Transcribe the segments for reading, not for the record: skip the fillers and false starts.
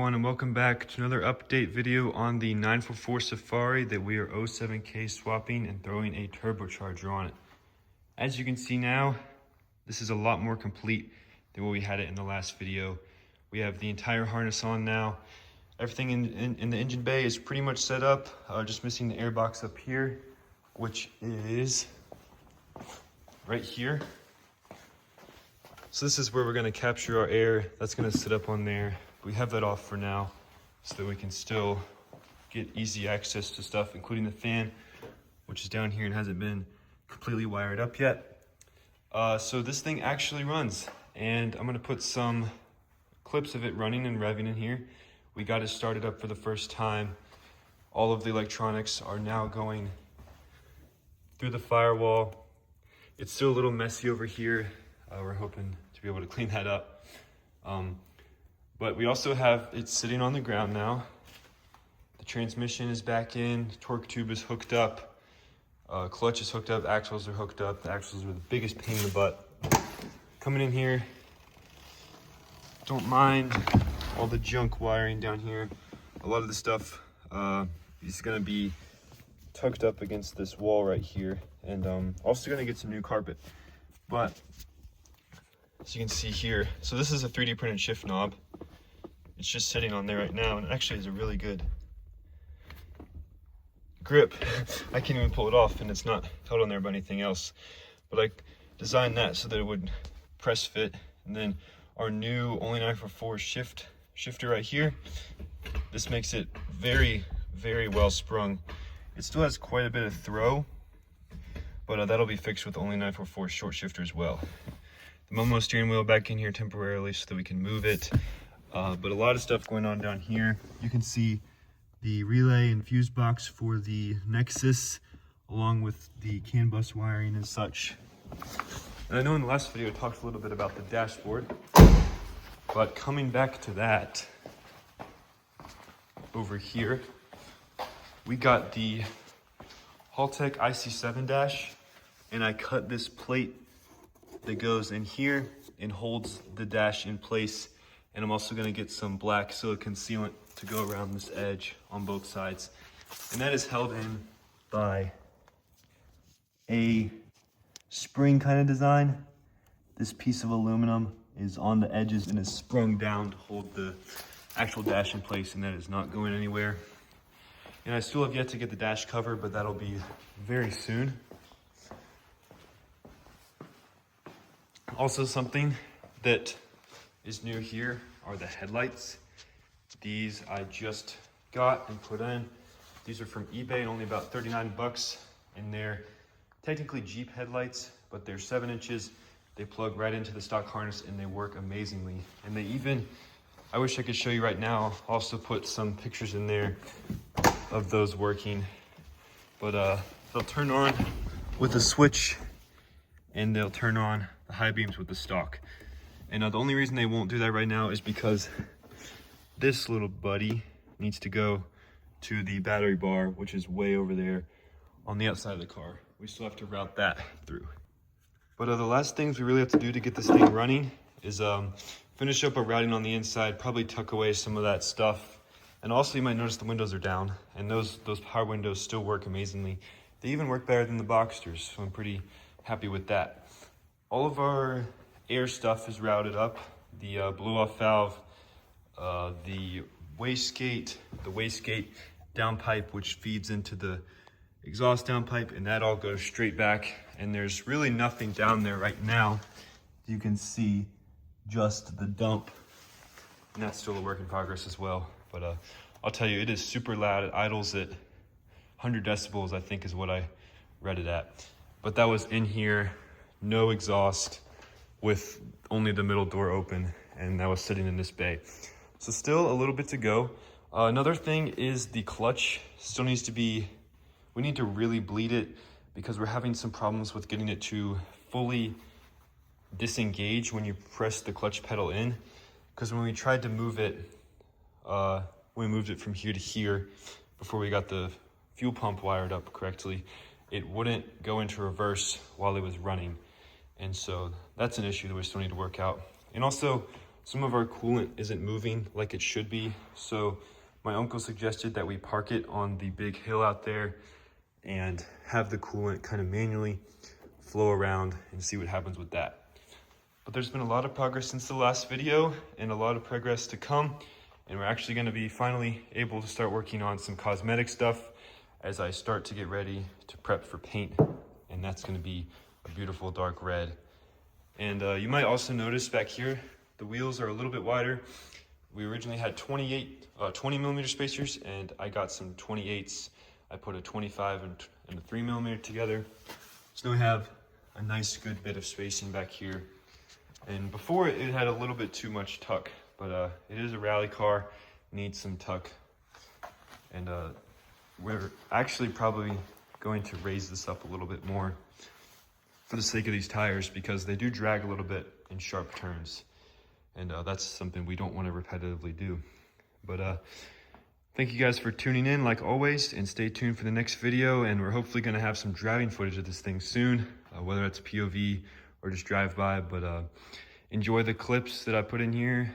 everyone, and welcome back to another update video on the 944 Safari that we are 07K swapping and throwing a turbocharger on it. As you can see now, this is a lot more complete than what we had it in the last video. We have the entire harness on now. Everything in the engine bay is pretty much set up, just missing the air box up here, which is right here. So this is where we're going to capture our air. That's going to sit up on there. We have that off for now so that we can still get easy access to stuff, including the fan, which is down here and hasn't been completely wired up yet. So this thing actually runs, and I'm going to put some clips of it running and revving in here. We got it started up for the first time. All of the electronics are now going through the firewall. It's still a little messy over here. We're hoping to be able to clean that up. But we also have it sitting on the ground now. The transmission is back in, torque tube is hooked up, clutch is hooked up, axles are hooked up. The axles are the biggest pain in the butt. Coming in here, don't mind all the junk wiring down here. A lot of the stuff is gonna be tucked up against this wall right here, and also gonna get some new carpet. But as you can see here, so this is a 3D printed shift knob. It's just sitting on there right now, and it actually has a really good grip. I can't even pull it off, and it's not held on there by anything else. But I designed that so that it would press fit. And then our new only 944 shifter right here. This makes it very, very well sprung. It still has quite a bit of throw, but that'll be fixed with the only 944 short shifter as well. The Momo steering wheel back in here temporarily so that we can move it. But a lot of stuff going on down here. You can see the relay and fuse box for the Nexus, along with the CAN bus wiring and such. And I know in the last video I talked a little bit about the dashboard, but coming back to that, over here, we got the Haltech IC7 dash, and I cut this plate that goes in here and holds the dash in place. And I'm also gonna get some black silicone sealant to go around this edge on both sides. And that is held in by a spring kind of design. This piece of aluminum is on the edges and is sprung down to hold the actual dash in place, and that is not going anywhere. And I still have yet to get the dash cover, but that'll be very soon. Also, something that is new here are the headlights. These I just got and put in. These are from eBay and only about 39 bucks. And they're technically Jeep headlights, but they're 7 inches. They plug right into the stock harness and they work amazingly. And they even, I wish I could show you right now, also put some pictures in there of those working. But they'll turn on with a switch, and they'll turn on the high beams with the stock. And the only reason they won't do that right now is because this little buddy needs to go to the battery bar, which is way over there on the outside of the car. We still have to route that through. But the last things we really have to do to get this thing running is finish up our routing on the inside, probably tuck away some of that stuff. And also you might notice the windows are down, and those power windows still work amazingly. They even work better than the Boxsters, so I'm pretty happy with that. All of our air stuff is routed up. The blow-off valve, the wastegate downpipe, which feeds into the exhaust downpipe, and that all goes straight back. And there's really nothing down there right now. You can see just the dump, and that's still a work in progress as well. But I'll tell you, it is super loud. It idles at 100 decibels, I think is what I read it at. But that was in here, no exhaust, with only the middle door open, and that was sitting in this bay. So still a little bit to go. Another thing is the clutch still needs to be, we need to really bleed it because we're having some problems with getting it to fully disengage when you press the clutch pedal in. Because when we tried to move it, we moved it from here to here before we got the fuel pump wired up correctly, it wouldn't go into reverse while it was running. And so that's an issue that we still need to work out. And also some of our coolant isn't moving like it should be. So my uncle suggested that we park it on the big hill out there and have the coolant kind of manually flow around and see what happens with that. But there's been a lot of progress since the last video and a lot of progress to come. And we're actually gonna be finally able to start working on some cosmetic stuff as I start to get ready to prep for paint. And that's gonna be a beautiful dark red. And you might also notice back here, the wheels are a little bit wider. We originally had 20 millimeter spacers, and I got some 28s. I put a 25 and a 3 millimeter together. So now we have a nice good bit of spacing back here. And before it had a little bit too much tuck, but it is a rally car, needs some tuck. And we're actually probably going to raise this up a little bit more for the sake of these tires, because they do drag a little bit in sharp turns. And that's something we don't want to repetitively do. But thank you guys for tuning in like always, and stay tuned for the next video. And we're hopefully going to have some driving footage of this thing soon, whether it's POV or just drive by. But enjoy the clips that I put in here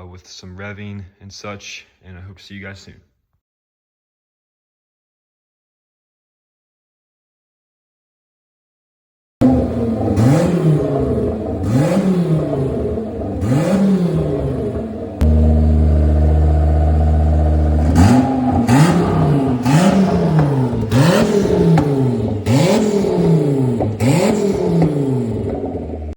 with some revving and such, and I hope to see you guys soon.